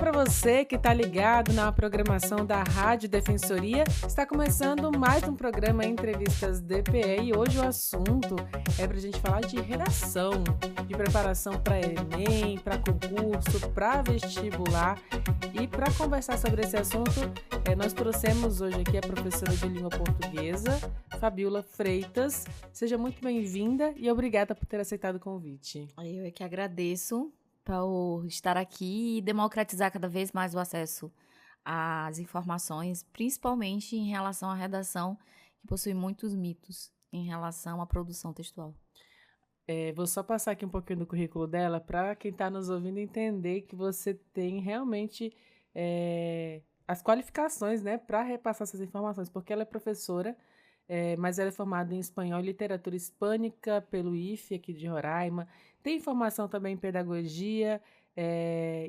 para você que está ligado na programação da Rádio Defensoria. Está começando mais um programa Entrevistas DPE e hoje o assunto é para a gente falar de redação, de preparação para Enem, para concurso, para vestibular. E para conversar sobre esse assunto, nós trouxemos hoje aqui a professora de língua portuguesa, Fabiola Freitas. Seja muito bem-vinda e obrigada por ter aceitado o convite. Eu é que agradeço por estar aqui e democratizar cada vez mais o acesso às informações, principalmente em relação à redação, que possui muitos mitos em relação à produção textual. Vou só passar aqui um pouquinho do currículo dela para quem está nos ouvindo entender que você tem realmente as qualificações, né, para repassar essas informações, porque ela é professora, mas ela é formada em espanhol e literatura hispânica pelo IFE aqui de Roraima, tem formação também em pedagogia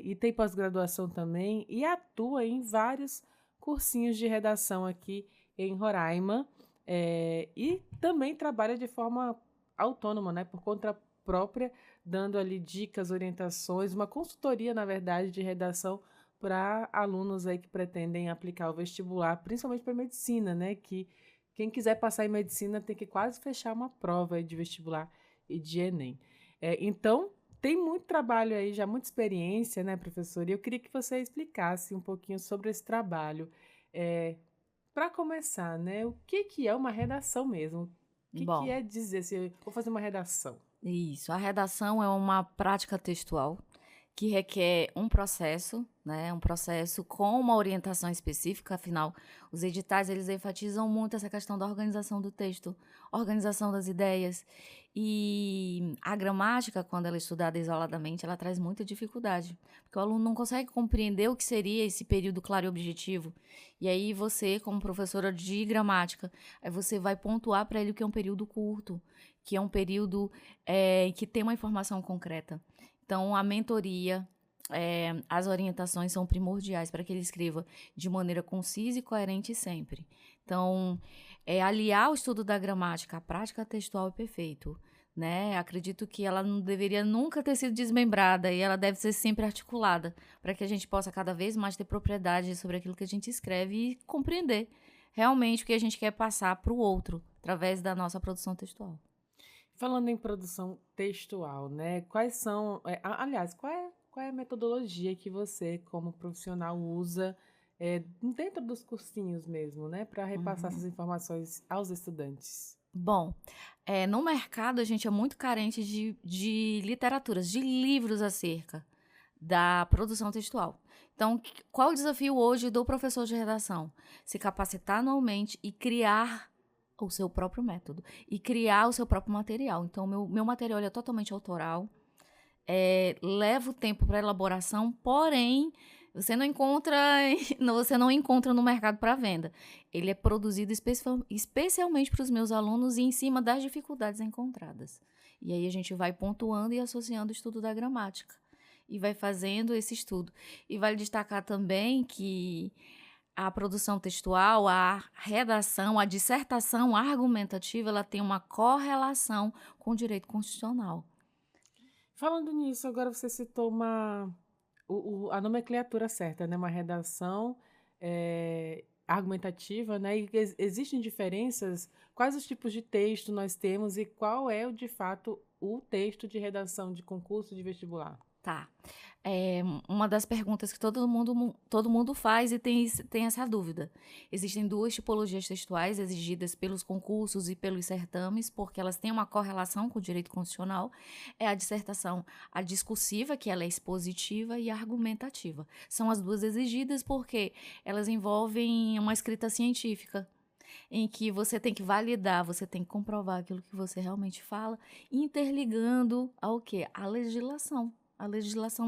e tem pós-graduação também e atua em vários cursinhos de redação aqui em Roraima e também trabalha de forma autônoma, né, por conta própria, dando ali dicas, orientações, uma consultoria, na verdade, de redação para alunos aí que pretendem aplicar o vestibular, principalmente para medicina, né, que quem quiser passar em medicina tem que quase fechar uma prova aí de vestibular e de Enem. Então, tem muito trabalho aí, já muita experiência, né, professora? E eu queria que você explicasse um pouquinho sobre esse trabalho. Para começar, né, o que é uma redação mesmo? O que é dizer assim, eu vou fazer uma redação? Isso, a redação é uma prática textual que requer um processo, né, um processo com uma orientação específica, afinal, os editais, eles enfatizam muito essa questão da organização do texto, organização das ideias, e a gramática, quando ela é estudada isoladamente, ela traz muita dificuldade, porque o aluno não consegue compreender o que seria esse período claro e objetivo, e aí você, como professora de gramática, aí você vai pontuar para ele o que é um período curto, que é um período que tem uma informação concreta. Então, a mentoria, as orientações são primordiais para que ele escreva de maneira concisa e coerente sempre. Então, aliar o estudo da gramática à prática textual é perfeito, né? Acredito que ela não deveria nunca ter sido desmembrada e ela deve ser sempre articulada para que a gente possa cada vez mais ter propriedade sobre aquilo que a gente escreve e compreender realmente o que a gente quer passar para o outro através da nossa produção textual. Falando em produção textual, né? Quais são, aliás, qual é a metodologia que você, como profissional, usa dentro dos cursinhos mesmo, né? Para repassar essas informações aos estudantes? Bom, no mercado a gente é muito carente de literaturas, de livros acerca da produção textual. Então, qual o desafio hoje do professor de redação? Se capacitar anualmente e criar o seu próprio método e criar o seu próprio material. Então, meu material é totalmente autoral, leva o tempo para elaboração, porém, você não encontra no mercado para venda. Ele é produzido especialmente para os meus alunos e em cima das dificuldades encontradas. E aí a gente vai pontuando e associando o estudo da gramática. E vai fazendo esse estudo. E vale destacar também que a produção textual, a redação, a dissertação argumentativa, ela tem uma correlação com o direito constitucional. Falando nisso, agora você citou a nomenclatura certa, né? Uma redação argumentativa, né? E existem diferenças? Quais os tipos de texto nós temos e qual é, de fato, o texto de redação de concurso de vestibular? Tá. Uma das perguntas que todo mundo faz e tem essa dúvida. Existem duas tipologias textuais exigidas pelos concursos e pelos certames, porque elas têm uma correlação com o direito constitucional. É a dissertação, a discursiva, que ela é expositiva, e a argumentativa. São as duas exigidas porque elas envolvem uma escrita científica, em que você tem que validar, você tem que comprovar aquilo que você realmente fala, interligando ao quê? A legislação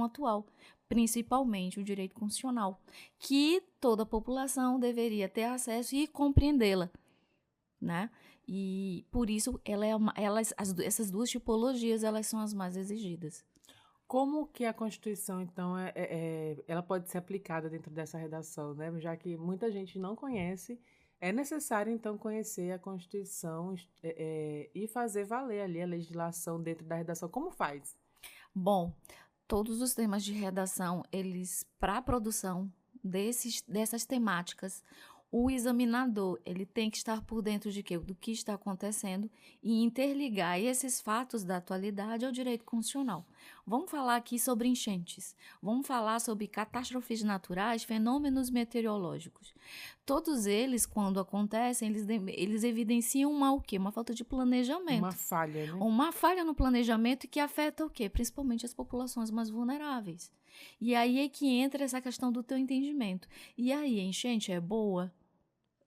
atual, principalmente o direito constitucional, que toda a população deveria ter acesso e compreendê-la, né? E por isso essas duas tipologias elas são as mais exigidas. Como que a Constituição, então, ela pode ser aplicada dentro dessa redação, né? Já que muita gente não conhece, é necessário, então, conhecer a Constituição e fazer valer ali a legislação dentro da redação. Como faz? Bom, Todos os temas de redação, eles, para a produção dessas temáticas, o examinador, ele tem que estar por dentro de quê? Do que está acontecendo e interligar esses fatos da atualidade ao direito constitucional. Vamos falar aqui sobre enchentes, vamos falar sobre catástrofes naturais, fenômenos meteorológicos. Todos eles, quando acontecem, eles evidenciam o quê? Uma falta de planejamento. Uma falha, né? Uma falha no planejamento que afeta o quê? Principalmente as populações mais vulneráveis. E aí é que entra essa questão do teu entendimento. E aí, a enchente é boa?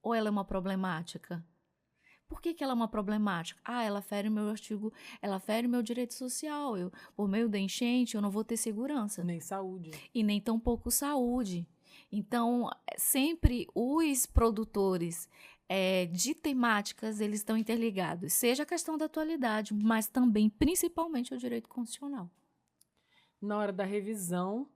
Ou ela é uma problemática? Por que ela é uma problemática? Ela fere o meu artigo, ela fere o meu direito social. Por meio da enchente, eu não vou ter segurança. Nem saúde. E nem tampouco saúde. Então, sempre os produtores de temáticas, eles estão interligados. Seja a questão da atualidade, mas também, principalmente, o direito constitucional. Na hora da revisão,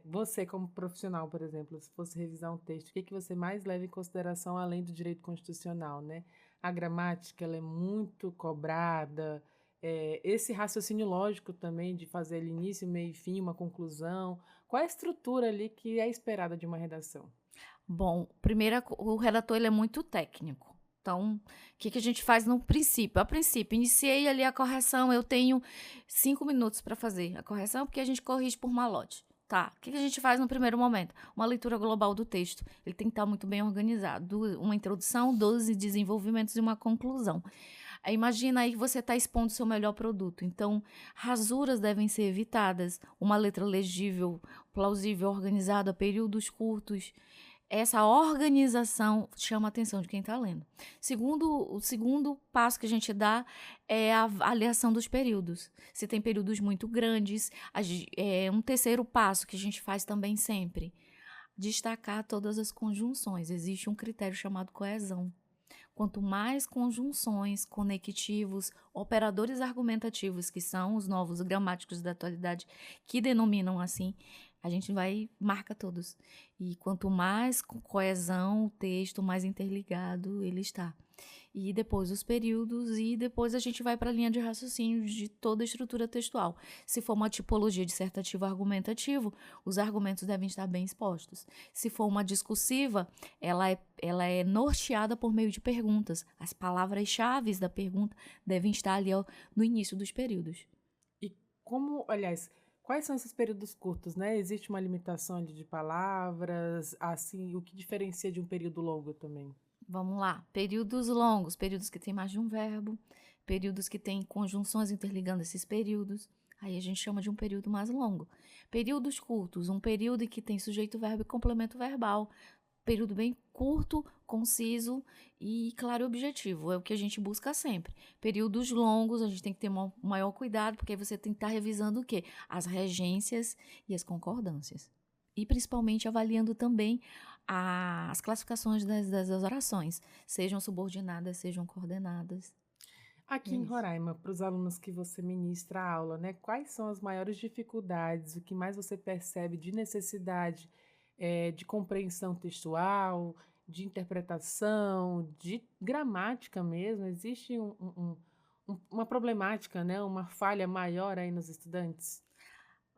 você como profissional, por exemplo, se fosse revisar um texto, o que você mais leva em consideração além do direito constitucional, né? A gramática, ela é muito cobrada, esse raciocínio lógico também de fazer ali início, meio e fim, uma conclusão. Qual é a estrutura ali que é esperada de uma redação? Bom, primeiro, o redator ele é muito técnico. Então, o que a gente faz no princípio? A princípio, iniciei ali a correção, eu tenho 5 minutos para fazer a correção, porque a gente corrige por malote. Tá, o que a gente faz no primeiro momento? Uma leitura global do texto. Ele tem que estar muito bem organizado. Uma introdução, 12 desenvolvimentos e uma conclusão. Aí, imagina aí que você está expondo o seu melhor produto. Então, rasuras devem ser evitadas. Uma letra legível, plausível, organizada, períodos curtos. Essa organização chama a atenção de quem está lendo. O segundo passo que a gente dá é a avaliação dos períodos. Se tem períodos muito grandes, um terceiro passo que a gente faz também sempre, destacar todas as conjunções. Existe um critério chamado coesão. Quanto mais conjunções, conectivos, operadores argumentativos, que são os novos gramáticos da atualidade, que denominam assim, a gente marca todos. E quanto mais coesão o texto, mais interligado ele está. E depois os períodos, e depois a gente vai para a linha de raciocínio de toda a estrutura textual. Se for uma tipologia dissertativa argumentativo, os argumentos devem estar bem expostos. Se for uma discursiva, ela é norteada por meio de perguntas. As palavras-chave da pergunta devem estar ali no início dos períodos. E quais são esses períodos curtos, né? Existe uma limitação de palavras, assim, o que diferencia de um período longo também? Vamos lá. Períodos longos, períodos que tem mais de um verbo, períodos que têm conjunções interligando esses períodos. Aí a gente chama de um período mais longo. Períodos curtos, um período em que tem sujeito, verbo e complemento verbal. Período bem curto, conciso e claro e objetivo. É o que a gente busca sempre. Períodos longos, a gente tem que ter um maior cuidado, porque aí você tem que estar revisando o quê? As regências e as concordâncias. E principalmente avaliando também as classificações das orações, sejam subordinadas, sejam coordenadas. Aqui em Roraima, para os alunos que você ministra a aula, né? Quais são as maiores dificuldades, o que mais você percebe de necessidade de compreensão textual, de interpretação, de gramática mesmo? Existe uma problemática, né? Uma falha maior aí nos estudantes?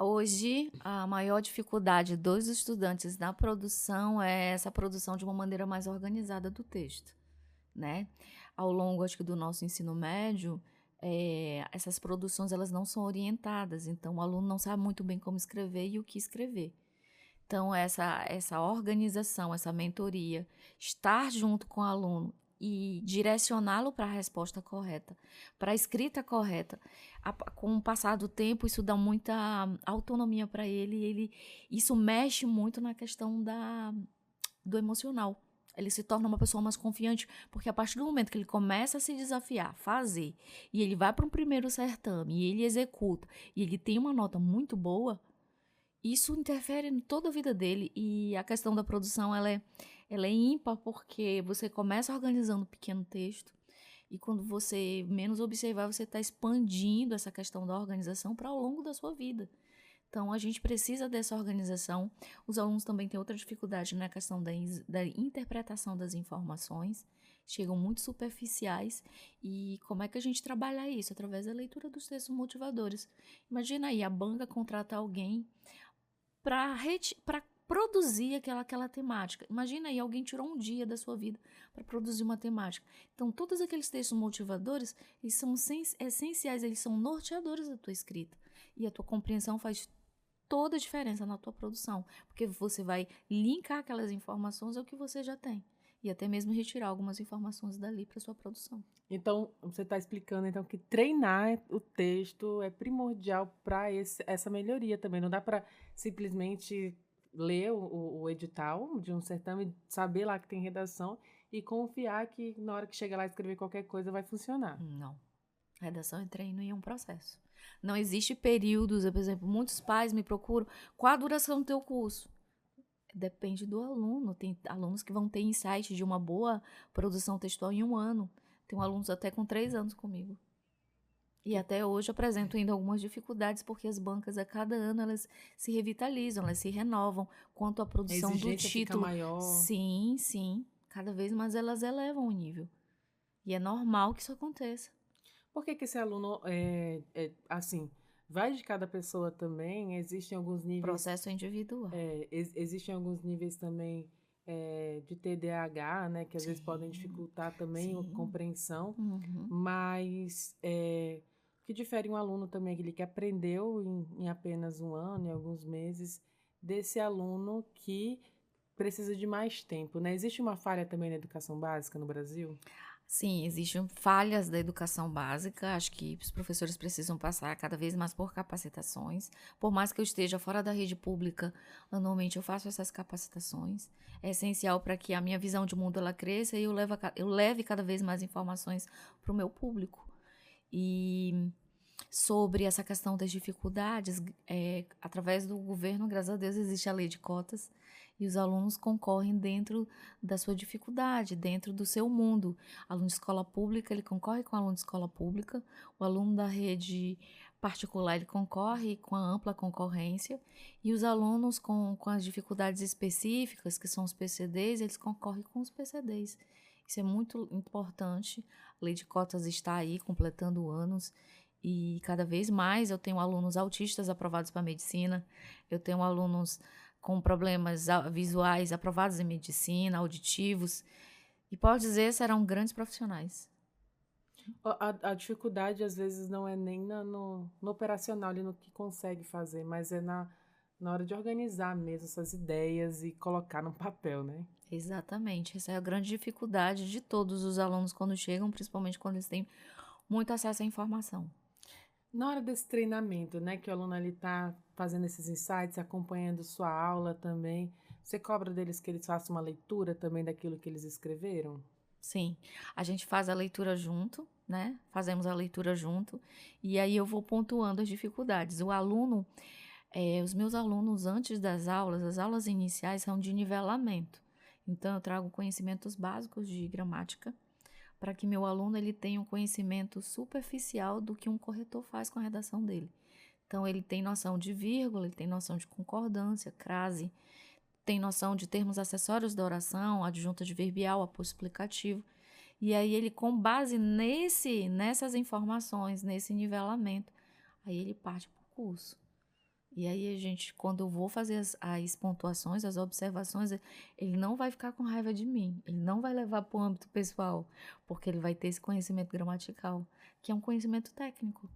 Hoje, a maior dificuldade dos estudantes na produção é essa produção de uma maneira mais organizada do texto, né? Ao longo, acho que, do nosso ensino médio, essas produções elas não são orientadas, então o aluno não sabe muito bem como escrever e o que escrever. Então, essa organização, essa mentoria, estar junto com o aluno e direcioná-lo para a resposta correta, para a escrita correta. Com o passar do tempo, isso dá muita autonomia para ele, isso mexe muito na questão do emocional. Ele se torna uma pessoa mais confiante, porque a partir do momento que ele começa a se desafiar, fazer, e ele vai para um primeiro certame, e ele executa, e ele tem uma nota muito boa, isso interfere em toda a vida dele. E a questão da produção, ela é ímpar, porque você começa organizando um pequeno texto, e quando você menos observar, você está expandindo essa questão da organização para ao longo da sua vida. Então, a gente precisa dessa organização. Os alunos também têm outra dificuldade na questão da interpretação das informações. chegam muito superficiais. E como é que a gente trabalha isso? Através da leitura dos textos motivadores. Imagina aí, a banca contrata alguém para produzir aquela temática. Imagina aí, alguém tirou um dia da sua vida para produzir uma temática. Então, todos aqueles textos motivadores, eles são essenciais, eles são norteadores da tua escrita. E a tua compreensão faz toda a diferença na tua produção, porque você vai linkar aquelas informações ao que você já tem. E até mesmo retirar algumas informações dali para sua produção. Então, você está explicando então que treinar o texto é primordial para essa melhoria também. Não dá para simplesmente ler o edital de um certame, saber lá que tem redação e confiar que na hora que chegar lá e escrever qualquer coisa vai funcionar. Não. Redação é treino e é um processo. Não existe períodos, por exemplo, muitos pais me procuram, qual a duração do teu curso? Depende do aluno. Tem alunos que vão ter insight de uma boa produção textual em 1 ano. Tem alunos até com 3 anos comigo. E até hoje apresento ainda algumas dificuldades, porque as bancas, a cada ano, elas se revitalizam, elas se renovam. Quanto à produção do título. Fica maior. Sim, sim. Cada vez mais elas elevam o nível. E é normal que isso aconteça. Por que esse aluno assim? Vai de cada pessoa também? Existem alguns níveis. Processo individual. Existem alguns níveis também de TDAH, né? Que às vezes podem dificultar também a compreensão. Mas o que difere um aluno também, aquele que aprendeu em apenas 1 ano, em alguns meses, desse aluno que precisa de mais tempo, né? Existe uma falha também na educação básica no Brasil? Sim, existem falhas da educação básica. Acho que os professores precisam passar cada vez mais por capacitações. Por mais que eu esteja fora da rede pública, anualmente eu faço essas capacitações. É essencial para que a minha visão de mundo ela cresça e eu leve cada vez mais informações para o meu público. E sobre essa questão das dificuldades, através do governo, graças a Deus, existe a lei de cotas. E os alunos concorrem dentro da sua dificuldade, dentro do seu mundo. Aluno de escola pública, ele concorre com o aluno de escola pública. O aluno da rede particular, ele concorre com a ampla concorrência. E os alunos com as dificuldades específicas, que são os PCDs, eles concorrem com os PCDs. Isso é muito importante. A lei de cotas está aí, completando anos. E cada vez mais eu tenho alunos autistas aprovados para medicina. Eu tenho alunos com problemas visuais aprovados em medicina, auditivos, e pode dizer serão grandes profissionais. A dificuldade, às vezes, não é nem no operacional, ali no que consegue fazer, mas é na hora de organizar mesmo essas ideias e colocar no papel, né? Exatamente. Essa é a grande dificuldade de todos os alunos quando chegam, principalmente quando eles têm muito acesso à informação. Na hora desse treinamento, né, que o aluno ali está fazendo esses insights, acompanhando sua aula também, você cobra deles que eles façam uma leitura também daquilo que eles escreveram? Sim, a gente faz a leitura junto, né? Fazemos a leitura junto e aí eu vou pontuando as dificuldades. O aluno, os meus alunos antes das aulas, as aulas iniciais são de nivelamento. Então eu trago conhecimentos básicos de gramática, para que meu aluno ele tenha um conhecimento superficial do que um corretor faz com a redação dele. Então, ele tem noção de vírgula, ele tem noção de concordância, crase, tem noção de termos acessórios da oração, adjunta adverbial, aposto explicativo. E aí, ele, com base nessas informações, nesse nivelamento, aí ele parte para o curso. E aí, quando eu vou fazer as pontuações, as observações, ele não vai ficar com raiva de mim. Ele não vai levar para o âmbito pessoal, porque ele vai ter esse conhecimento gramatical, que é um conhecimento técnico.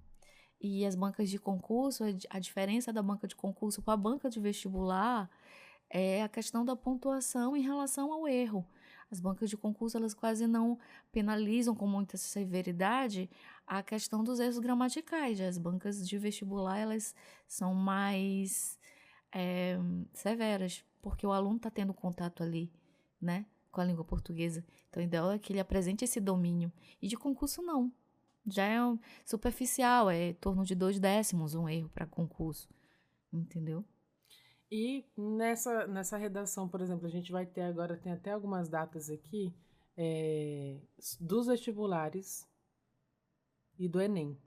E as bancas de concurso, a diferença da banca de concurso para a banca de vestibular é a questão da pontuação em relação ao erro. As bancas de concurso, elas quase não penalizam com muita severidade a questão dos erros gramaticais. As bancas de vestibular, elas são mais severas, porque o aluno está tendo contato ali, né, com a língua portuguesa. Então, o ideal é que ele apresente esse domínio. E de concurso, não. Já é superficial, é em torno de 2 décimos um erro para concurso, entendeu? E nessa redação, por exemplo, a gente vai ter agora, tem até algumas datas aqui, dos vestibulares e do Enem.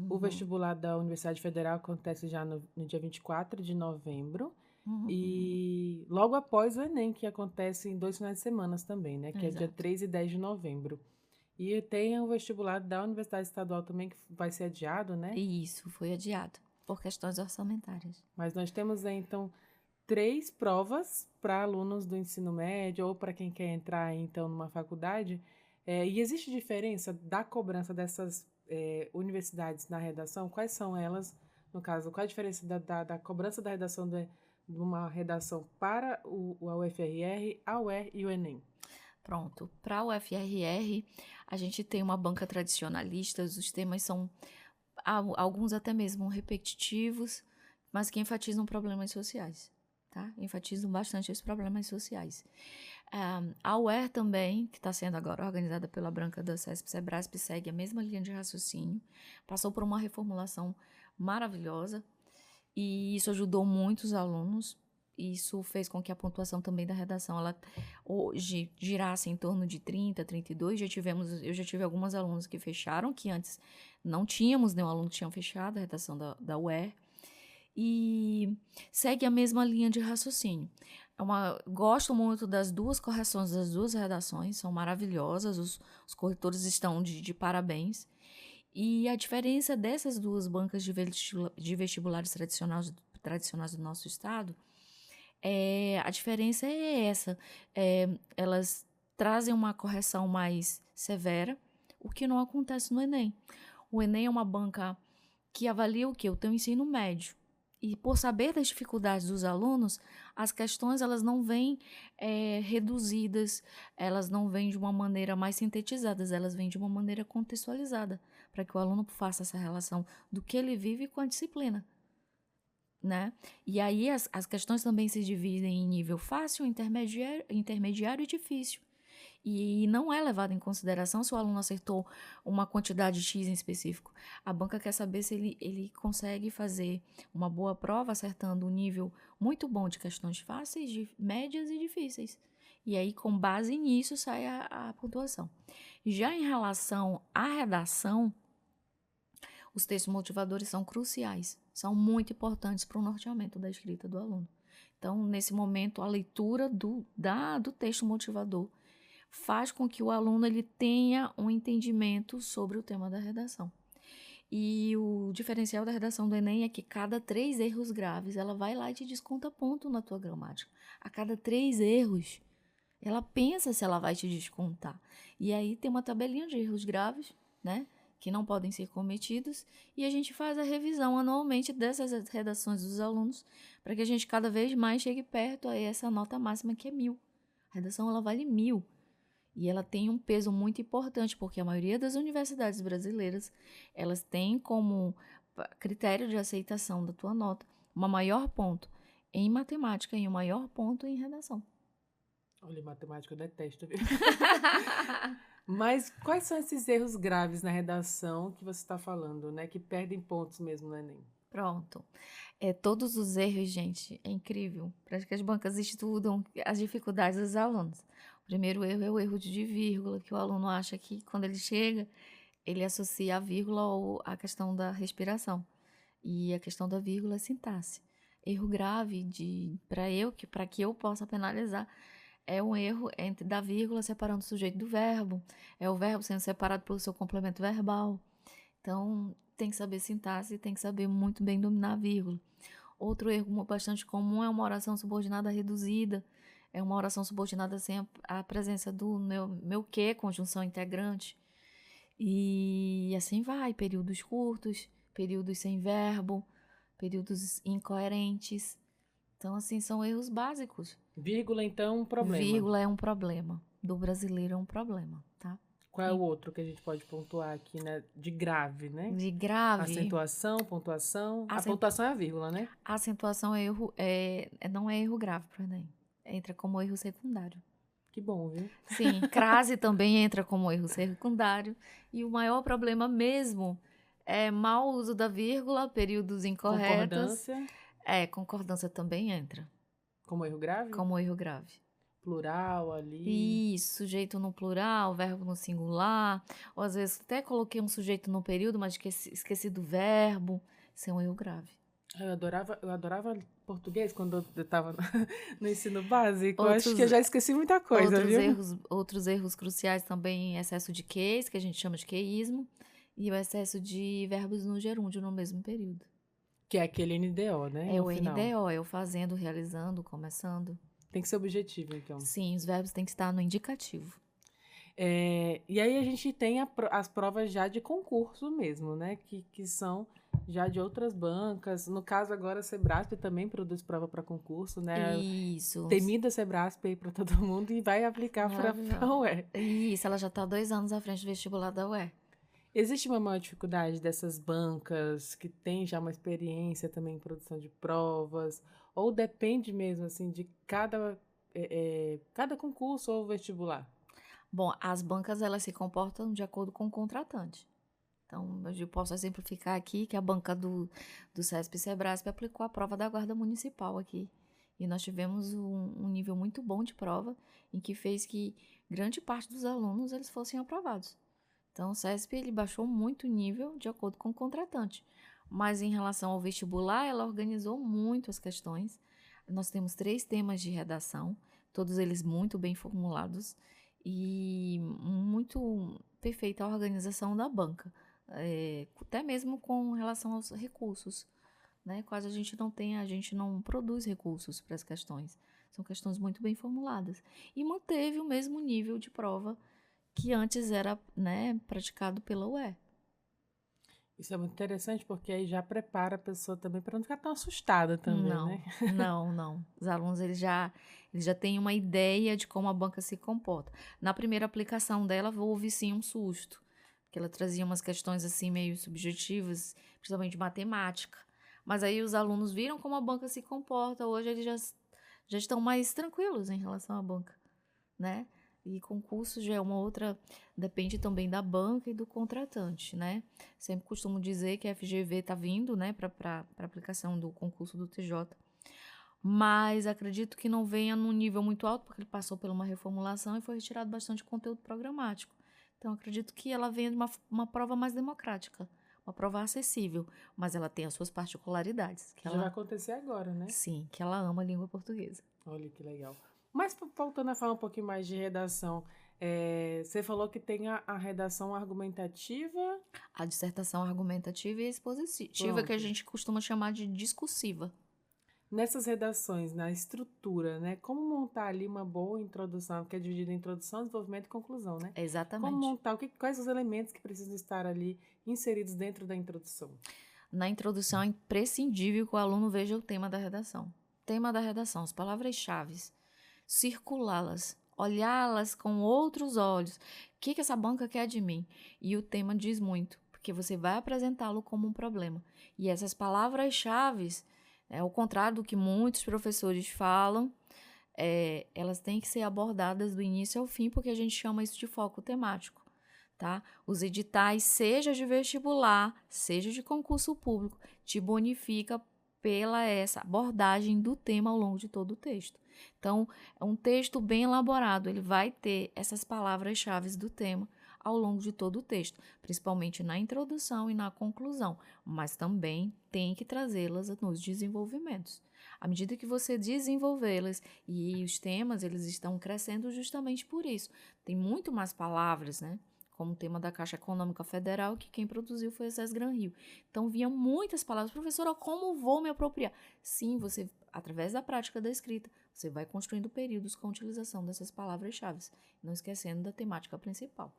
O vestibular da Universidade Federal acontece já no dia 24 de novembro Uhum. e logo após o Enem, que acontece em 2 finais de semana também, né, que é dia Exato. 3 e 10 de novembro. E tem o vestibular da Universidade Estadual também, que vai ser adiado, né? E isso foi adiado por questões orçamentárias. Mas nós temos aí, então, 3 provas para alunos do ensino médio ou para quem quer entrar, então, numa faculdade. E existe diferença da cobrança dessas universidades na redação? Quais são elas, no caso? Qual a diferença da cobrança da redação de uma redação para a UFRR, a UER e o Enem? Pronto. Para o FRR, a gente tem uma banca tradicionalista, os temas são alguns até mesmo repetitivos, mas que enfatizam problemas sociais, tá? Enfatizam bastante os problemas sociais. A UER também, que está sendo agora organizada pela Branca da CESP-SEBRASP, segue a mesma linha de raciocínio, passou por uma reformulação maravilhosa, e isso ajudou muitos alunos. Isso fez com que a pontuação também da redação ela hoje girasse em torno de 30, 32. Eu já tive alguns alunos que fecharam, que antes não tínhamos nenhum aluno que tinha fechado a redação da UER. E segue a mesma linha de raciocínio. Gosto muito das duas correções das duas redações, são maravilhosas, os corretores estão de parabéns. E a diferença dessas duas bancas de vestibulares tradicionais do nosso estado, a diferença é essa. Elas trazem uma correção mais severa, o que não acontece no Enem. O Enem é uma banca que avalia o quê? O teu ensino médio. E por saber das dificuldades dos alunos, as questões elas não vêm reduzidas, elas não vêm de uma maneira mais sintetizada, elas vêm de uma maneira contextualizada, para que o aluno faça essa relação do que ele vive com a disciplina, né? E aí as questões também se dividem em nível fácil, intermediário e difícil. E não é levado em consideração se o aluno acertou uma quantidade X em específico. A banca quer saber se ele consegue fazer uma boa prova acertando um nível muito bom de questões fáceis, de médias e difíceis. E aí, com base nisso, sai a pontuação. Já em relação à redação, os textos motivadores são cruciais, são muito importantes para o norteamento da escrita do aluno. Então, nesse momento, a leitura do texto motivador faz com que o aluno ele tenha um entendimento sobre o tema da redação. E o diferencial da redação do Enem é que cada 3 erros graves, ela vai lá e te desconta ponto na tua gramática. A cada 3 erros, ela pensa se ela vai te descontar. E aí tem uma tabelinha de erros graves, né? Que não podem ser cometidos. E a gente faz a revisão anualmente dessas redações dos alunos para que a gente cada vez mais chegue perto a essa nota máxima que é 1000. A redação ela vale 1000. E ela tem um peso muito importante, porque a maioria das universidades brasileiras, elas têm como critério de aceitação da tua nota um maior ponto em matemática e um maior ponto em redação. Olha, matemática eu detesto, viu? Mas quais são esses erros graves na redação que você está falando, né? Que perdem pontos mesmo no Enem? Pronto. Todos os erros, gente, é incrível. Parece que as bancas estudam as dificuldades dos alunos. O primeiro erro é o erro de vírgula, que o aluno acha que quando ele chega, ele associa a vírgula ou a questão da respiração. E a questão da vírgula é sintaxe. Erro grave para que eu possa penalizar é um erro da vírgula separando o sujeito do verbo, é o verbo sendo separado pelo seu complemento verbal. Então, tem que saber sintaxe e tem que saber muito bem dominar a vírgula. Outro erro bastante comum é uma oração subordinada reduzida. É uma oração subordinada sem a presença do meu que, conjunção integrante. E assim vai, períodos curtos, períodos sem verbo, períodos incoerentes. Então, assim, são erros básicos. Vírgula, então, um problema. Vírgula é um problema. Do brasileiro é um problema, tá? Qual é o outro que a gente pode pontuar aqui, né? De grave, né? De grave. Acentuação, pontuação. A pontuação é a vírgula, né? A acentuação é erro, não é erro grave para o Enem. Entra como erro secundário. Que bom, viu? Sim, crase também entra como erro secundário. E o maior problema mesmo é mau uso da vírgula, períodos incorretos. Concordância. Concordância também entra. Como erro grave? Como erro grave. Plural ali. Isso, sujeito no plural, verbo no singular. Ou às vezes até coloquei um sujeito no período, mas esqueci do verbo. Isso é um erro grave. Eu adorava português quando eu estava no ensino básico. Eu acho que eu Outros, já esqueci muita coisa, viu? outros erros cruciais também, excesso de Qs, que a gente chama de queísmo, e o excesso de verbos no gerúndio no mesmo período. Que é aquele NDO, né? É No o final. NDO, é o fazendo, realizando, começando. Tem que ser objetivo, então. Sim, os verbos têm que estar no indicativo. E aí a gente tem as provas já de concurso mesmo, né? Que são já de outras bancas. No caso agora, a Sebrasp também produz prova para concurso, né? Isso. Temida Sebrasp aí para todo mundo e vai aplicar para Maravilhoso. a UE. Isso, ela já está 2 anos à frente do vestibular da UE. Existe uma maior dificuldade dessas bancas que têm já uma experiência também em produção de provas? Ou depende mesmo, assim, de cada concurso ou vestibular? Bom, as bancas elas se comportam de acordo com o contratante. Então, eu posso exemplificar aqui que a banca do CESP e Sebrasp aplicou a prova da Guarda Municipal aqui. E nós tivemos um nível muito bom de prova, em que fez que grande parte dos alunos eles fossem aprovados. Então, o CESP ele baixou muito o nível de acordo com o contratante. Mas em relação ao vestibular, ela organizou muito as questões. Nós temos 3 temas de redação, todos eles muito bem formulados e muito perfeita a organização da banca, até mesmo com relação aos recursos, né? Quase a gente não produz recursos para as questões. São questões muito bem formuladas. E manteve o mesmo nível de prova que antes era, né, praticado pela UE. Isso é muito interessante porque aí já prepara a pessoa também para não ficar tão assustada também, Não, né? não. Os alunos eles já têm uma ideia de como a banca se comporta. Na primeira aplicação dela, houve sim um susto, porque ela trazia umas questões assim meio subjetivas, principalmente de matemática. Mas aí os alunos viram como a banca se comporta. Hoje eles já estão mais tranquilos em relação à banca, né? E concurso já é uma outra, depende também da banca e do contratante, né? Sempre costumo dizer que a FGV está vindo, né, para aplicação do concurso do TJ, mas acredito que não venha num nível muito alto, porque ele passou por uma reformulação e foi retirado bastante conteúdo programático. Então, acredito que ela venha de uma prova mais democrática, uma prova acessível, mas ela tem as suas particularidades, que Que já vai ela, acontecer agora, né? sim, que ela ama a língua portuguesa. Olha que legal. Mas voltando a falar um pouquinho mais de redação, você falou que tem a redação argumentativa. A dissertação argumentativa e expositiva, que a Pronto. gente costuma chamar de discursiva. Nessas redações, na estrutura, né? Como montar ali uma boa introdução, que é dividida em introdução, desenvolvimento e conclusão, né? Como Exatamente. montar, quais os elementos que precisam estar ali inseridos dentro da introdução? Na introdução é imprescindível que o aluno veja o tema da redação. Tema da redação, as palavras-chave, circulá-las, olhá-las com outros olhos. O que essa banca quer de mim? E o tema diz muito, porque você vai apresentá-lo como um problema. E essas palavras-chave, ao contrário do que muitos professores falam, elas têm que ser abordadas do início ao fim, porque a gente chama isso de foco temático. Tá? Os editais, seja de vestibular, seja de concurso público, te bonifica pela essa abordagem do tema ao longo de todo o texto. Então, é um texto bem elaborado, ele vai ter essas palavras-chave do tema ao longo de todo o texto, principalmente na introdução e na conclusão, mas também tem que trazê-las nos desenvolvimentos. À medida que você desenvolvê-las, e os temas eles estão crescendo justamente por isso. Tem muito mais palavras, né? Como o tema da Caixa Econômica Federal, que quem produziu foi a SES Gran Rio. Então, vinham muitas palavras. Professora, como vou me apropriar? Sim, você, através da prática da escrita, você vai construindo períodos com a utilização dessas palavras-chave, não esquecendo da temática principal.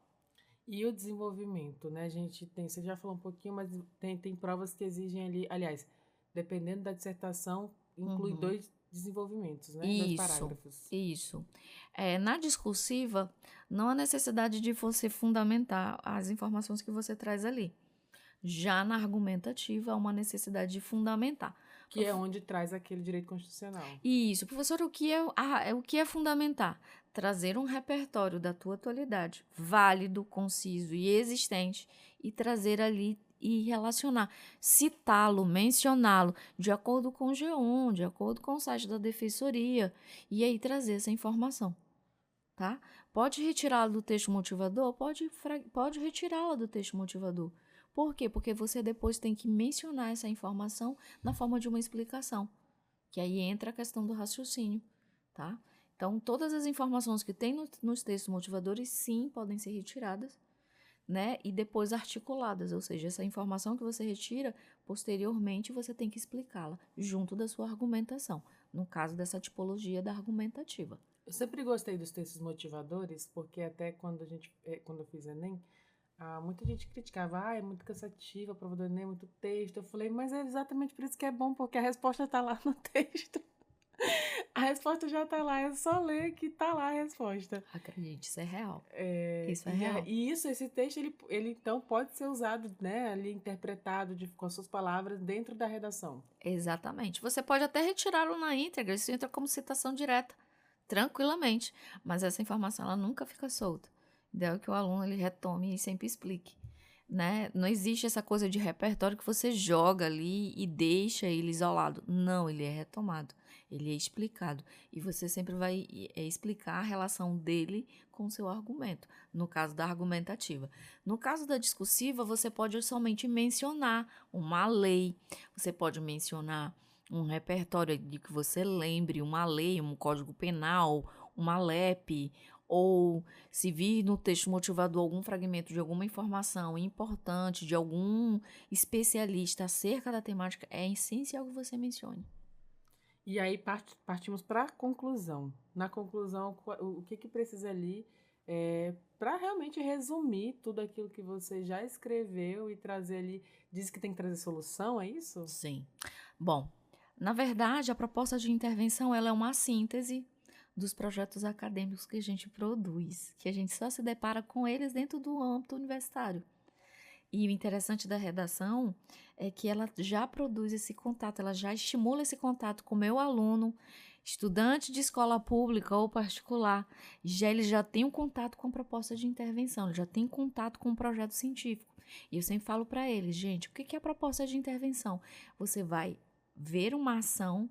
E o desenvolvimento, né? A gente tem, você já falou um pouquinho, mas tem provas que exigem ali, aliás, dependendo da dissertação, inclui 2 desenvolvimentos, né? 2 parágrafos. Isso. Na discursiva, não há necessidade de você fundamentar as informações que você traz ali. Já na argumentativa, há uma necessidade de fundamentar. Que é onde traz aquele direito constitucional. Isso. Professor, o que é fundamentar? Trazer um repertório da tua atualidade, válido, conciso e existente, e trazer ali e relacionar, citá-lo, mencioná-lo, de acordo com o G1, de acordo com o site da Defensoria, e aí trazer essa informação, tá? Pode retirá-la do texto motivador? Pode retirá-la do texto motivador, Por quê? Porque você depois tem que mencionar essa informação na forma de uma explicação, que aí entra a questão do raciocínio, tá? Então, todas as informações que tem nos textos motivadores, sim, podem ser retiradas, né? E depois articuladas, ou seja, essa informação que você retira, posteriormente você tem que explicá-la junto da sua argumentação, no caso dessa tipologia da argumentativa. Eu sempre gostei dos textos motivadores, porque até quando eu fiz Enem, muita gente criticava, é muito cansativo, a prova do Enem, é muito texto. Eu falei, mas é exatamente por isso que é bom, porque a resposta tá lá no texto. A resposta já tá lá, é só ler que tá lá a resposta. Acredite, isso é real. Isso é real. E esse texto, ele então pode ser usado, né, ali interpretado com as suas palavras dentro da redação. Exatamente. Você pode até retirá-lo na íntegra, isso entra como citação direta, tranquilamente. Mas essa informação, ela nunca fica solta. Ideal que o aluno ele retome e sempre explique. Né? Não existe essa coisa de repertório que você joga ali e deixa ele isolado. Não, ele é retomado, ele é explicado. E você sempre vai explicar a relação dele com o seu argumento, no caso da argumentativa. No caso da discursiva, você pode somente mencionar uma lei, você pode mencionar um repertório de que você lembre, uma lei, um código penal, uma LEP, ou se vir no texto motivador algum fragmento de alguma informação importante, de algum especialista acerca da temática, é essencial que você mencione. E aí partimos para a conclusão. Na conclusão, o que precisa ali para realmente resumir tudo aquilo que você já escreveu e trazer ali. Diz que tem que trazer solução, é isso? Sim. Bom, na verdade, a proposta de intervenção ela é uma síntese dos projetos acadêmicos que a gente produz, que a gente só se depara com eles dentro do âmbito universitário. E o interessante da redação é que ela já produz esse contato, ela já estimula esse contato com o meu aluno, estudante de escola pública ou particular, ele já tem um contato com a proposta de intervenção, ele já tem contato com o projeto científico. E eu sempre falo para eles, gente, o que é a proposta de intervenção? Você vai ver uma ação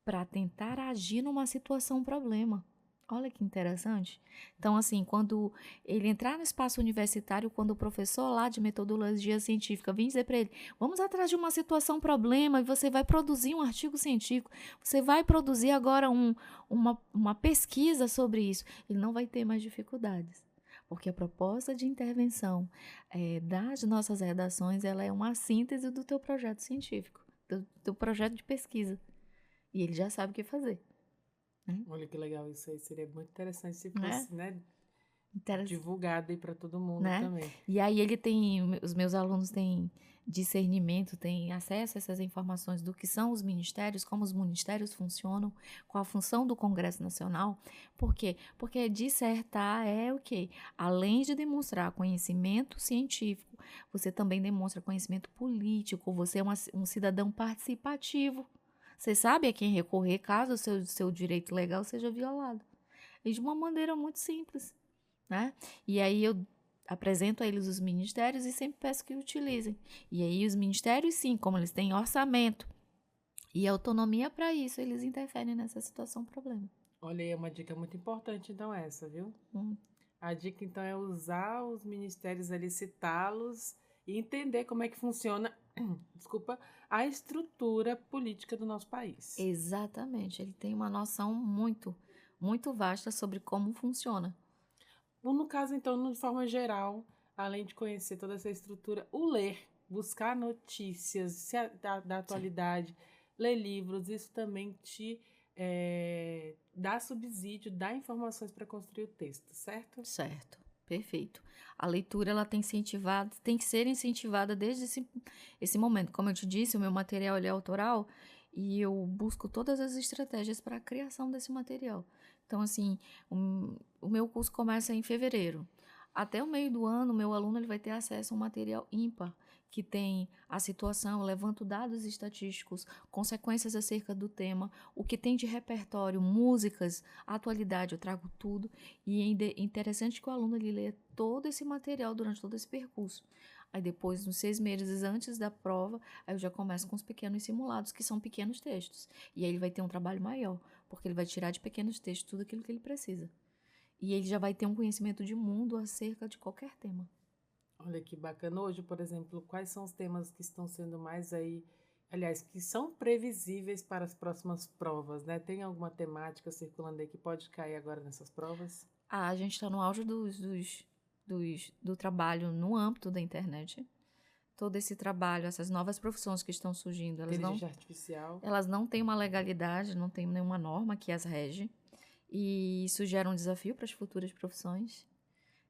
para tentar agir numa situação, problema. Olha que interessante. Então, assim, quando ele entrar no espaço universitário, quando o professor lá de metodologia científica vem dizer para ele, vamos atrás de uma situação, problema, e você vai produzir um artigo científico, você vai produzir agora uma pesquisa sobre isso, ele não vai ter mais dificuldades. Porque a proposta de intervenção das nossas redações, ela é uma síntese do teu projeto científico, do teu projeto de pesquisa. E ele já sabe o que fazer. Né? Olha que legal isso aí. Seria muito interessante se fosse, né? Divulgado aí para todo mundo, né? Também. E aí os meus alunos têm discernimento, têm acesso a essas informações do que são os ministérios, como os ministérios funcionam, qual a função do Congresso Nacional. Por quê? Porque dissertar é o quê? Além de demonstrar conhecimento científico, você também demonstra conhecimento político, você é um cidadão participativo. Você sabe a quem recorrer caso o seu direito legal seja violado. E de uma maneira muito simples, né? E aí eu apresento a eles os ministérios e sempre peço que utilizem. E aí os ministérios, sim, como eles têm orçamento e autonomia para isso, eles interferem nessa situação, problema. Olha aí, é uma dica muito importante, então, essa, viu? A dica, então, é usar os ministérios ali, citá-los e entender como é que funciona, desculpa, a estrutura política do nosso país. Exatamente. Ele tem uma noção muito, muito vasta sobre como funciona. No caso, então, de forma geral, além de conhecer toda essa estrutura, o ler, buscar notícias da atualidade, ler livros, isso também te dá subsídio, dá informações para construir o texto, certo? Certo. Perfeito. A leitura ela tem que ser incentivada desde esse momento. Como eu te disse, o meu material é autoral e eu busco todas as estratégias para a criação desse material. Então, assim, o meu curso começa em fevereiro. Até o meio do ano, o meu aluno ele vai ter acesso a um material ímpar, que tem a situação, eu levanto dados estatísticos, consequências acerca do tema, o que tem de repertório, músicas, atualidade, eu trago tudo. E é interessante que o aluno ele lê todo esse material durante todo esse percurso. Aí depois, nos 6 meses antes da prova, aí eu já começo com os pequenos simulados, que são pequenos textos. E aí ele vai ter um trabalho maior, porque ele vai tirar de pequenos textos tudo aquilo que ele precisa. E ele já vai ter um conhecimento de mundo acerca de qualquer tema. Olha que bacana. Hoje, por exemplo, quais são os temas que estão sendo mais aí, aliás, que são previsíveis para as próximas provas, né? Tem alguma temática circulando aí que pode cair agora nessas provas? A gente está no auge do trabalho no âmbito da internet. Todo esse trabalho, essas novas profissões que estão surgindo, Inteligência artificial. elas não têm uma legalidade, não tem nenhuma norma que as rege. E isso gera um desafio para as futuras profissões.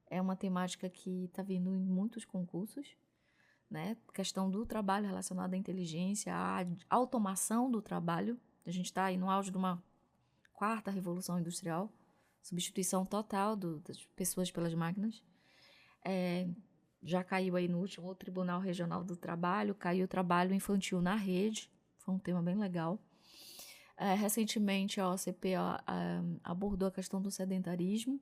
É uma temática que está vindo em muitos concursos, né? Questão do trabalho relacionado à inteligência, à automação do trabalho. A gente está aí no auge de uma quarta revolução industrial, substituição total das pessoas pelas máquinas. Já caiu aí no último Tribunal Regional do Trabalho, caiu o trabalho infantil na rede, foi um tema bem legal. Recentemente, a OCP abordou a questão do sedentarismo,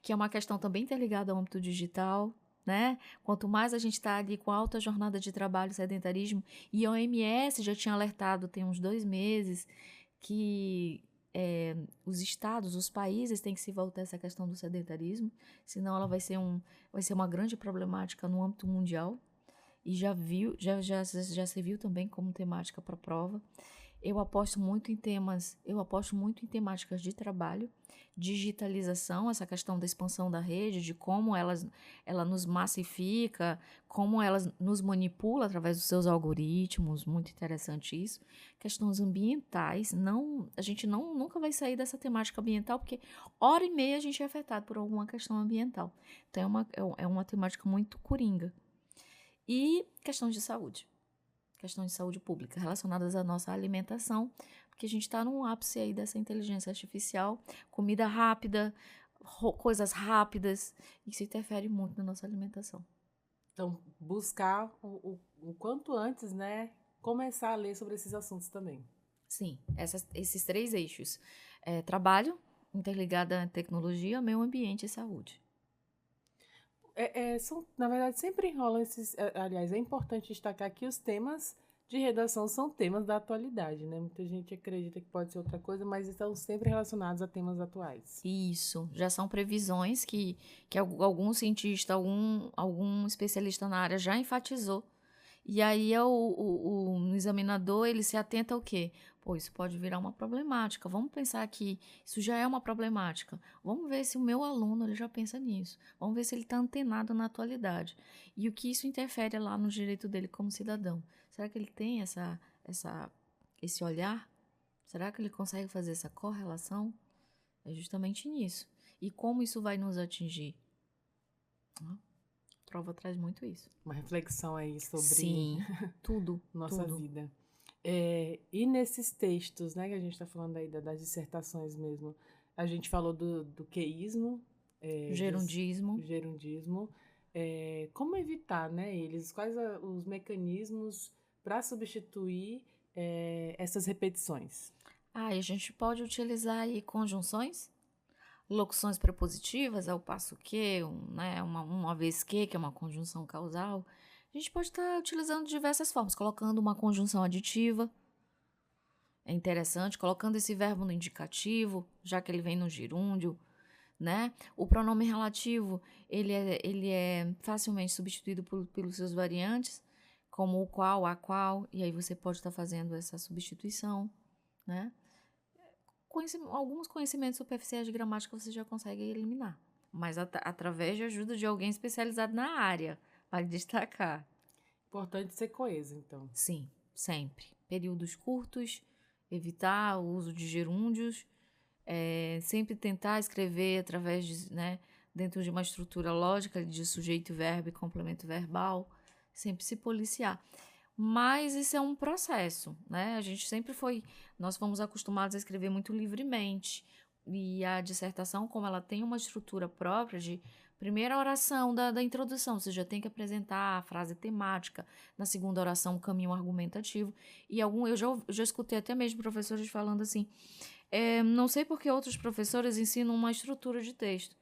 que é uma questão também interligada ao âmbito digital, né? Quanto mais a gente está ali com alta jornada de trabalho, sedentarismo, e a OMS já tinha alertado tem uns 2 meses que os estados, os países têm que se voltar a essa questão do sedentarismo, senão ela vai ser uma grande problemática no âmbito mundial, e já se viu também como temática para a prova. Eu aposto muito em temáticas de trabalho, digitalização, essa questão da expansão da rede, de como ela nos massifica, como ela nos manipula através dos seus algoritmos, muito interessante isso. Questões ambientais, a gente nunca vai sair dessa temática ambiental, porque hora e meia a gente é afetado por alguma questão ambiental. Então é uma temática muito coringa. E questões de saúde pública relacionadas à nossa alimentação, porque a gente está num ápice aí dessa inteligência artificial, comida rápida, coisas rápidas, isso interfere muito na nossa alimentação. Então, buscar o quanto antes, né, começar a ler sobre esses assuntos também. Sim, esses 3 eixos. Trabalho, interligado à tecnologia, meio ambiente e saúde. Na verdade, sempre enrolam esses. Aliás, é importante destacar que os temas de redação são temas da atualidade, né? Muita gente acredita que pode ser outra coisa, mas estão sempre relacionados a temas atuais. Isso, já são previsões que algum cientista, algum especialista na área já enfatizou. E aí o examinador, ele se atenta ao quê? Pô, isso pode virar uma problemática. Vamos pensar que isso já é uma problemática. Vamos ver se o meu aluno ele já pensa nisso. Vamos ver se ele está antenado na atualidade. E o que isso interfere lá no direito dele como cidadão. Será que ele tem esse olhar? Será que ele consegue fazer essa correlação? É justamente nisso. E como isso vai nos atingir? A prova traz muito isso. Uma reflexão aí sobre Sim, tudo, nossa tudo. vida. E nesses textos, né, que a gente está falando aí das dissertações mesmo, a gente falou do queísmo, gerundismo. Como evitar, né, eles? Quais os mecanismos para substituir essas repetições? E a gente pode utilizar aí conjunções, locuções prepositivas, ao passo que, uma vez que é uma conjunção causal. A gente pode estar utilizando diversas formas, colocando uma conjunção aditiva. É interessante, colocando esse verbo no indicativo, já que ele vem no gerúndio, né? O pronome relativo, ele é facilmente substituído pelos seus variantes, como o qual, a qual, e aí você pode estar fazendo essa substituição, né? Alguns conhecimentos superficiais de gramática você já consegue eliminar, mas através de ajuda de alguém especializado na área, vale destacar. Importante ser coeso, então. Sim, sempre. Períodos curtos, evitar o uso de gerúndios, sempre tentar escrever através dentro de uma estrutura lógica de sujeito, verbo e complemento verbal, sempre se policiar. Mas isso é um processo, né? Nós fomos acostumados a escrever muito livremente, e a dissertação, como ela tem uma estrutura própria de primeira oração da introdução, você já tem que apresentar a frase temática, na segunda oração o caminho argumentativo, e eu já escutei até mesmo professores falando assim, não sei porque outros professores ensinam uma estrutura de texto,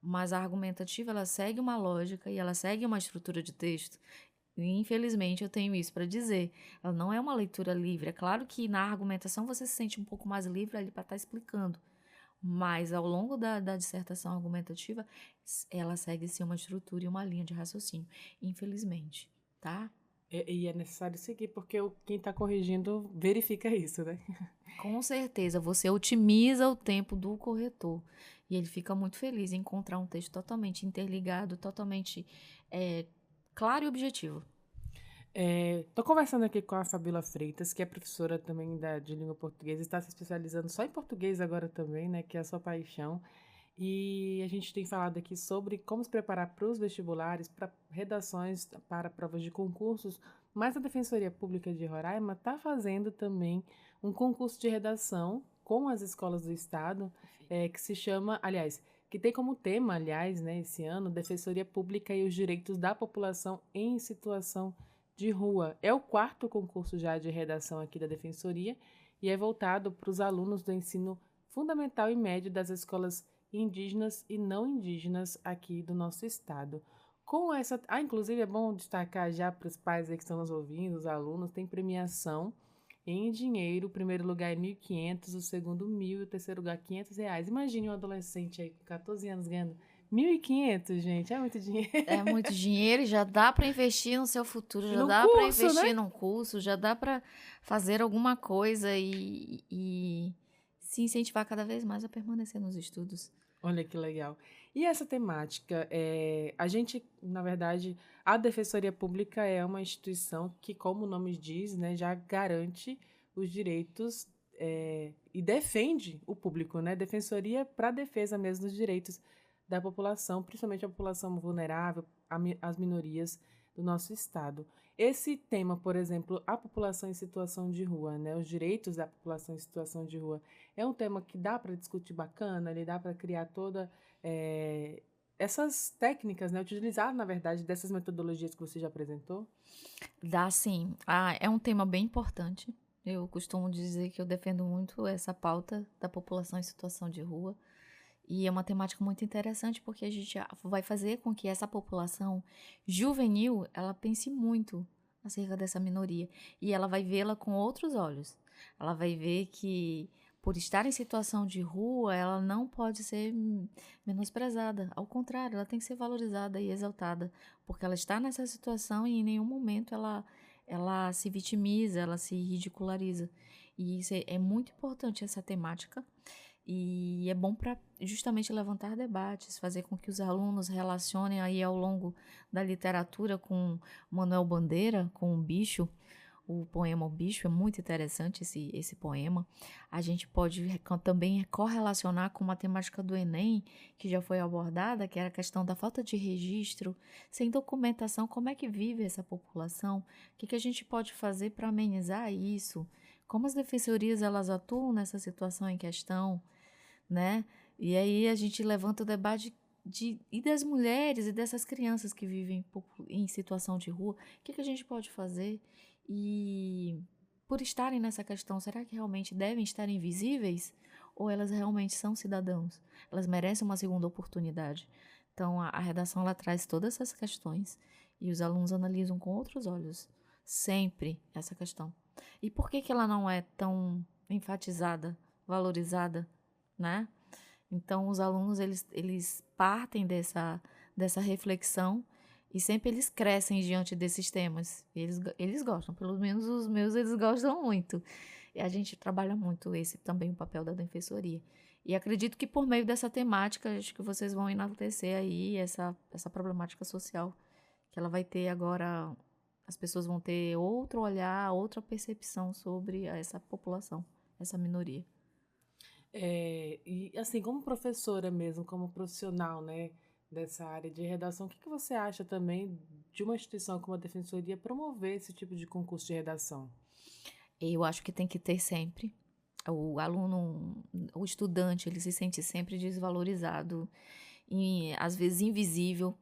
mas a argumentativa ela segue uma lógica e ela segue uma estrutura de texto. E, infelizmente, eu tenho isso para dizer. Ela não é uma leitura livre. É claro que na argumentação você se sente um pouco mais livre ali para estar explicando. Mas ao longo da dissertação argumentativa, ela segue-se uma estrutura e uma linha de raciocínio, infelizmente, tá? E é necessário seguir, porque quem está corrigindo verifica isso, né? Com certeza, você otimiza o tempo do corretor e ele fica muito feliz em encontrar um texto totalmente interligado, totalmente claro e objetivo. Estou conversando aqui com a Fabíola Freitas, que é professora também de língua portuguesa, está se especializando só em português agora também, né? Que é a sua paixão. E a gente tem falado aqui sobre como se preparar para os vestibulares, para redações, para provas de concursos, mas a Defensoria Pública de Roraima está fazendo também um concurso de redação com as escolas do Estado, que se chama, aliás, que tem como tema, aliás, né, esse ano, Defensoria Pública e os Direitos da População em Situação de Rua. É o quarto concurso já de redação aqui da Defensoria e é voltado para os alunos do ensino fundamental e médio das escolas indígenas e não indígenas aqui do nosso estado. Com essa, inclusive é bom destacar já para os pais aí que estão nos ouvindo, os alunos, tem premiação em dinheiro, o primeiro lugar é 1.500, o segundo 1.000 e o terceiro lugar R$ 500. Imagine um adolescente aí com 14 anos ganhando 1.500, gente, é muito dinheiro. É muito dinheiro e já dá para investir no seu futuro, já No dá para curso, investir né? num curso, já dá para fazer alguma coisa e se incentivar cada vez mais a permanecer nos estudos. Olha que legal. E essa temática, a gente, na verdade, a Defensoria Pública é uma instituição que, como o nome diz, né, já garante os direitos e defende o público, né? Defensoria para a defesa mesmo dos direitos da população, principalmente a população vulnerável, as minorias do nosso estado. Esse tema, por exemplo, a população em situação de rua, né, os direitos da população em situação de rua, é um tema que dá para discutir bacana, ele dá para criar toda essas técnicas, né, utilizar, na verdade, dessas metodologias que você já apresentou? Dá sim. É um tema bem importante. Eu costumo dizer que eu defendo muito essa pauta da população em situação de rua. E é uma temática muito interessante porque a gente vai fazer com que essa população juvenil, ela pense muito acerca dessa minoria e ela vai vê-la com outros olhos. Ela vai ver que por estar em situação de rua, ela não pode ser menosprezada. Ao contrário, ela tem que ser valorizada e exaltada, porque ela está nessa situação e em nenhum momento ela se vitimiza, ela se ridiculariza. E isso é muito importante, essa temática. E é bom para justamente levantar debates, fazer com que os alunos relacionem aí ao longo da literatura com Manuel Bandeira, com o Bicho, o poema O Bicho, é muito interessante esse poema. A gente pode também correlacionar com uma temática do Enem, que já foi abordada, que era a questão da falta de registro, sem documentação, como é que vive essa população, o que a gente pode fazer para amenizar isso, como as defensorias elas atuam nessa situação em questão, né? E aí a gente levanta o debate e das mulheres e dessas crianças que vivem em situação de rua, o que a gente pode fazer? E por estarem nessa questão, será que realmente devem estar invisíveis? Ou elas realmente são cidadãos? Elas merecem uma segunda oportunidade. Então a redação ela traz todas essas questões e os alunos analisam com outros olhos sempre essa questão. E por que ela não é tão enfatizada, valorizada, né? Então, os alunos, eles partem dessa reflexão e sempre eles crescem diante desses temas. Eles gostam, pelo menos os meus, eles gostam muito. E a gente trabalha muito esse também, o papel da defensoria. E acredito que por meio dessa temática, acho que vocês vão enaltecer aí essa problemática social, que ela vai ter agora, as pessoas vão ter outro olhar, outra percepção sobre essa população, essa minoria. E assim, como professora mesmo, como profissional, né, dessa área de redação, o que você acha também de uma instituição como a Defensoria promover esse tipo de concurso de redação? Eu acho que tem que ter sempre. O aluno, o estudante, ele se sente sempre desvalorizado e às vezes invisível.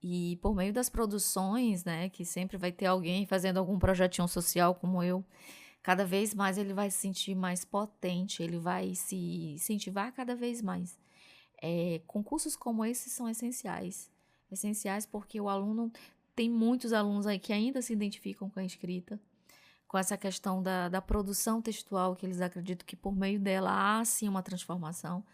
E por meio das produções, né, que sempre vai ter alguém fazendo algum projetinho social como eu, cada vez mais ele vai se sentir mais potente, ele vai se incentivar cada vez mais. Concursos como esses são essenciais. Essenciais porque o aluno, tem muitos alunos aí que ainda se identificam com a escrita, com essa questão da produção textual, que eles acreditam que por meio dela há sim uma transformação.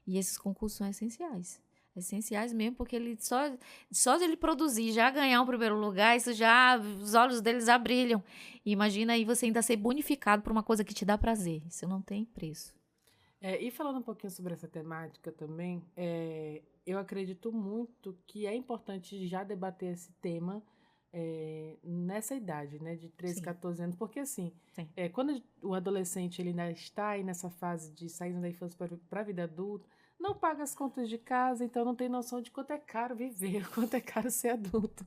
E esses concursos são essenciais. Essenciais mesmo, porque ele só de ele produzir, já ganhar o primeiro lugar, isso já, os olhos deles já brilham. E imagina aí você ainda ser bonificado por uma coisa que te dá prazer. Isso não tem preço. E falando um pouquinho sobre essa temática também, eu acredito muito que é importante já debater esse tema nessa idade, né, de 13, Sim, 14 anos, porque assim, sim. quando o adolescente ele ainda está aí nessa fase de saindo da infância para a vida adulta, não paga as contas de casa, então não tem noção de quanto é caro viver, o quanto é caro ser adulto,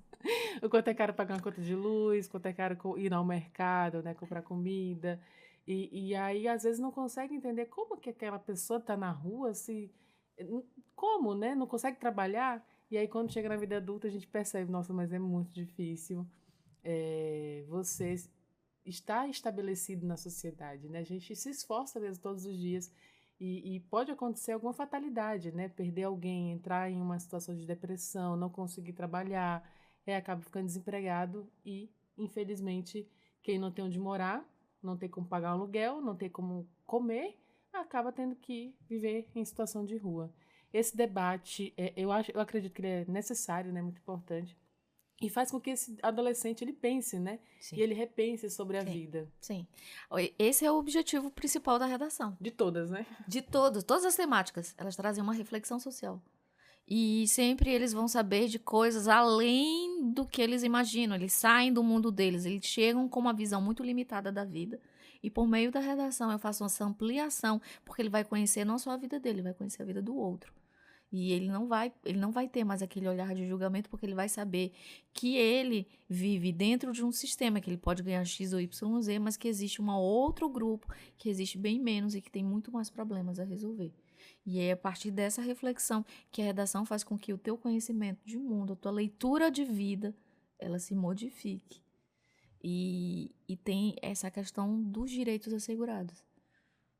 o quanto é caro pagar uma conta de luz, quanto é caro ir ao mercado, né, comprar comida. E aí, às vezes, não consegue entender como que aquela pessoa está na rua, se. Como, né? Não consegue trabalhar. E aí, quando chega na vida adulta, a gente percebe, nossa, mas é muito difícil você estar estabelecido na sociedade, né? A gente se esforça mesmo todos os dias e pode acontecer alguma fatalidade, né? Perder alguém, entrar em uma situação de depressão, não conseguir trabalhar, acaba ficando desempregado e, infelizmente, quem não tem onde morar, não tem como pagar um aluguel, não tem como comer, acaba tendo que viver em situação de rua. Esse debate, eu acredito que ele é necessário, né? Muito importante. E faz com que esse adolescente ele pense, né? E Sim, ele repense sobre a sim, vida. sim. Esse é o objetivo principal da redação. De todas, né? De todas as temáticas, elas trazem uma reflexão social. E sempre eles vão saber de coisas além do que eles imaginam. Eles saem do mundo deles, eles chegam com uma visão muito limitada da vida. E por meio da redação eu faço essa ampliação, porque ele vai conhecer não só a vida dele, ele vai conhecer a vida do outro. E ele não vai ter mais aquele olhar de julgamento, porque ele vai saber que ele vive dentro de um sistema que ele pode ganhar X ou Y, Z, mas que existe um outro grupo que existe bem menos e que tem muito mais problemas a resolver. E é a partir dessa reflexão que a redação faz com que o teu conhecimento de mundo, a tua leitura de vida, ela se modifique. E tem essa questão dos direitos assegurados.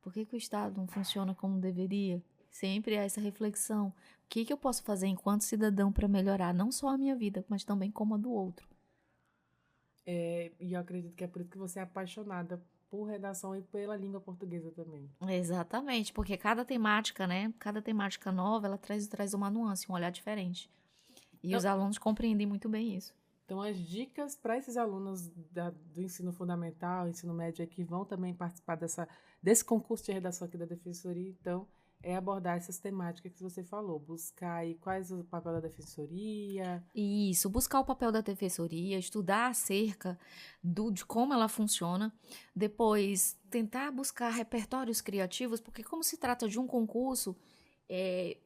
Por que o Estado não funciona como deveria? Sempre há essa reflexão. O que eu posso fazer enquanto cidadão para melhorar não só a minha vida, mas também como a do outro? E eu acredito que é por isso que você é apaixonada por redação e pela língua portuguesa também. Exatamente, porque cada temática, né? Cada temática nova, ela traz uma nuance, um olhar diferente. E Então, os alunos compreendem muito bem isso. então as dicas para esses alunos do ensino fundamental, ensino médio, que vão também participar desse concurso de redação aqui da Defensoria, então, é abordar essas temáticas que você falou, buscar aí quais o papel da Defensoria. Isso, buscar o papel da defensoria, estudar acerca de como ela funciona, depois tentar buscar repertórios criativos, porque como se trata de um concurso, é,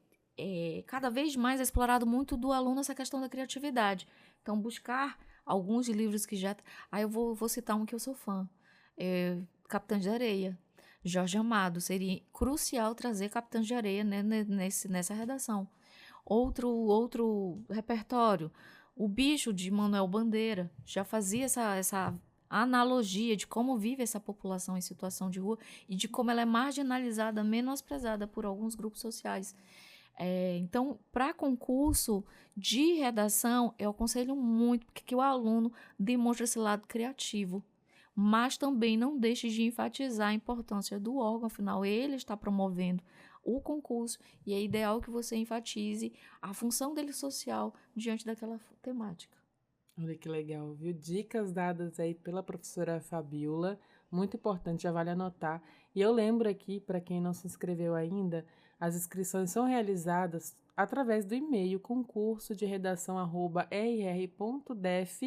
cada vez mais é explorado muito do aluno essa questão da criatividade. Então, buscar alguns livros que já... Aí eu vou citar um que eu sou fã, Capitães de Areia, Jorge Amado. Seria crucial trazer Capitães de Areia, né, nessa redação. Outro repertório. O Bicho, de Manuel Bandeira, já fazia essa analogia de como vive essa população em situação de rua e de como ela é marginalizada, menosprezada por alguns grupos sociais. Então, para concurso de redação, eu aconselho muito que o aluno demonstre esse lado criativo, mas também não deixe de enfatizar a importância do órgão, afinal, ele está promovendo o concurso e é ideal que você enfatize a função dele social diante daquela temática. Olha que legal, viu? Dicas dadas aí pela professora Fabiola, muito importante, já vale anotar. E eu lembro aqui, para quem não se inscreveu ainda, as inscrições são realizadas através do e-mail concurso de redação @rr.def,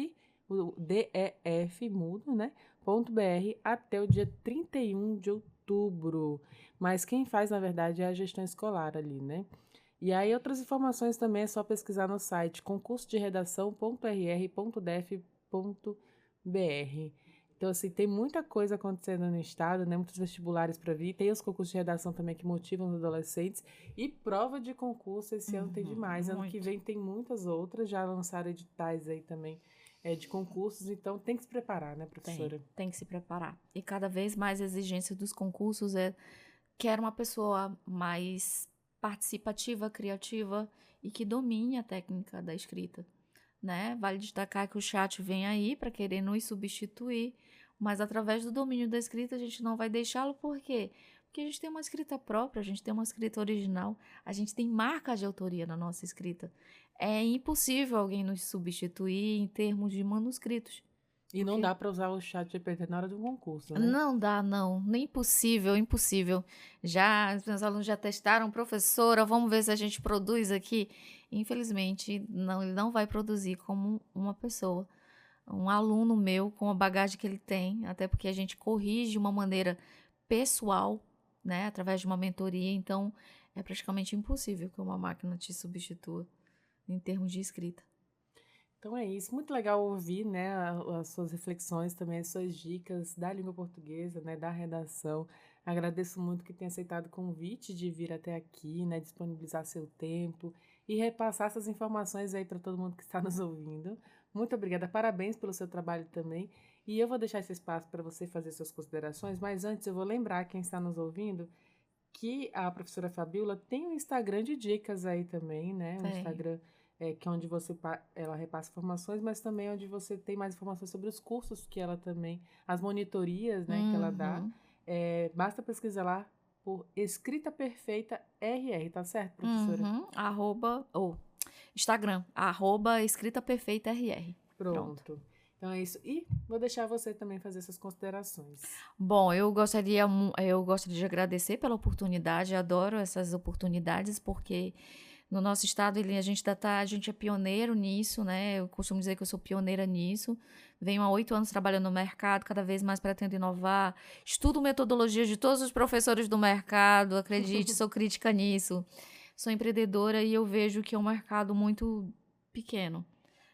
o DEF mudo, né? .br até o dia 31 de outubro. Mas quem faz, na verdade, é a gestão escolar ali, né? E aí outras informações também é só pesquisar no site concursoderedação.rr.def.br. Então, assim, tem muita coisa acontecendo no estado, né? Muitos vestibulares para vir. Tem os concursos de redação também que motivam os adolescentes. E prova de concurso esse ano tem demais. Ano que Muito. vem tem muitas outras. Já lançaram editais aí também de concursos. Então, tem que se preparar, né, professora? Tem que se preparar. E cada vez mais a exigência dos concursos quer uma pessoa mais participativa, criativa e que domine a técnica da escrita, né? Vale destacar que o chat vem aí para querer nos substituir, mas através do domínio da escrita a gente não vai deixá-lo, por quê? Porque a gente tem uma escrita própria, a gente tem uma escrita original, a gente tem marca de autoria na nossa escrita. É impossível alguém nos substituir em termos de manuscritos. E não Porque dá para usar o chat GPT na hora de um concurso, né? não dá, não. Nem impossível, impossível. Já, os meus alunos já testaram, professora, vamos ver se a gente produz aqui. Infelizmente, não, ele não vai produzir como uma pessoa. Um aluno meu, com a bagagem que ele tem, até porque a gente corrige de uma maneira pessoal, né, através de uma mentoria, então é praticamente impossível que uma máquina te substitua em termos de escrita. Então é isso, muito legal ouvir, né, as suas reflexões também, as suas dicas da língua portuguesa, né, da redação. Agradeço muito que tenha aceitado o convite de vir até aqui, né, disponibilizar seu tempo e repassar essas informações aí para todo mundo que está nos ouvindo. Muito obrigada, parabéns pelo seu trabalho também. E eu vou deixar esse espaço para você fazer suas considerações, mas antes eu vou lembrar quem está nos ouvindo que a professora Fabíola tem um Instagram de dicas aí também, né, um Instagram que é onde ela repassa informações, mas também onde você tem mais informações sobre os cursos que ela também, as monitorias, né, que ela dá. Basta pesquisar lá por Escrita Perfeita RR, tá certo, professora? Instagram, Escrita Perfeita RR. Pronto. Então é isso. E vou deixar você também fazer essas considerações. Bom, eu gostaria de agradecer pela oportunidade, adoro essas oportunidades, porque no nosso estado a gente é pioneiro nisso, né? Eu costumo dizer que eu sou pioneira nisso. Venho há 8 anos trabalhando no mercado, cada vez mais pretendo inovar. Estudo metodologias de todos os professores do mercado, acredite, sou crítica nisso. Sou empreendedora e eu vejo que é um mercado muito pequeno.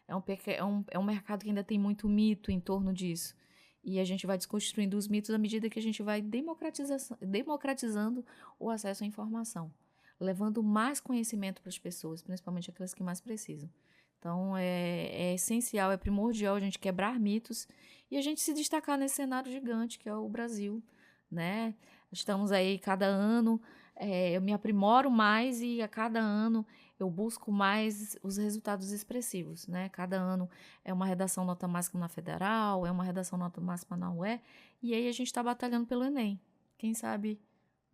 É um mercado que ainda tem muito mito em torno disso. E a gente vai desconstruindo os mitos à medida que a gente vai democratizando o acesso à informação, levando mais conhecimento para as pessoas, principalmente aquelas que mais precisam. Então, é essencial, é primordial a gente quebrar mitos e a gente se destacar nesse cenário gigante que é o Brasil, né? Estamos aí cada ano, eu me aprimoro mais e a cada ano eu busco mais os resultados expressivos, né? Cada ano é uma redação nota máxima na Federal, é uma redação nota máxima na UE, e aí a gente está batalhando pelo Enem. Quem sabe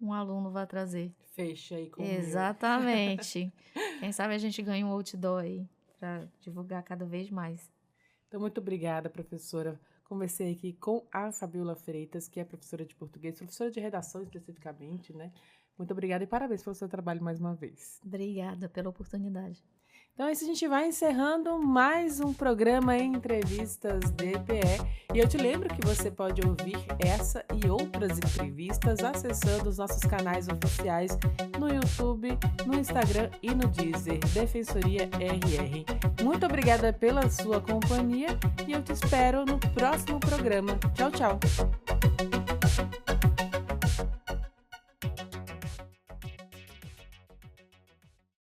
um aluno vai trazer. Fecha aí com Exatamente. Quem sabe a gente ganha um outdoor aí para divulgar cada vez mais. Então, muito obrigada, professora. Conversei aqui com a Fabíola Freitas, que é professora de português, professora de redação especificamente, né? Muito obrigada e parabéns pelo seu trabalho mais uma vez. Obrigada pela oportunidade. Então, é isso, a gente vai encerrando mais um programa em Entrevistas DPE. E eu te lembro que você pode ouvir essa e outras entrevistas acessando os nossos canais oficiais no YouTube, no Instagram e no Deezer, Defensoria RR. Muito obrigada pela sua companhia e eu te espero no próximo programa. Tchau, tchau!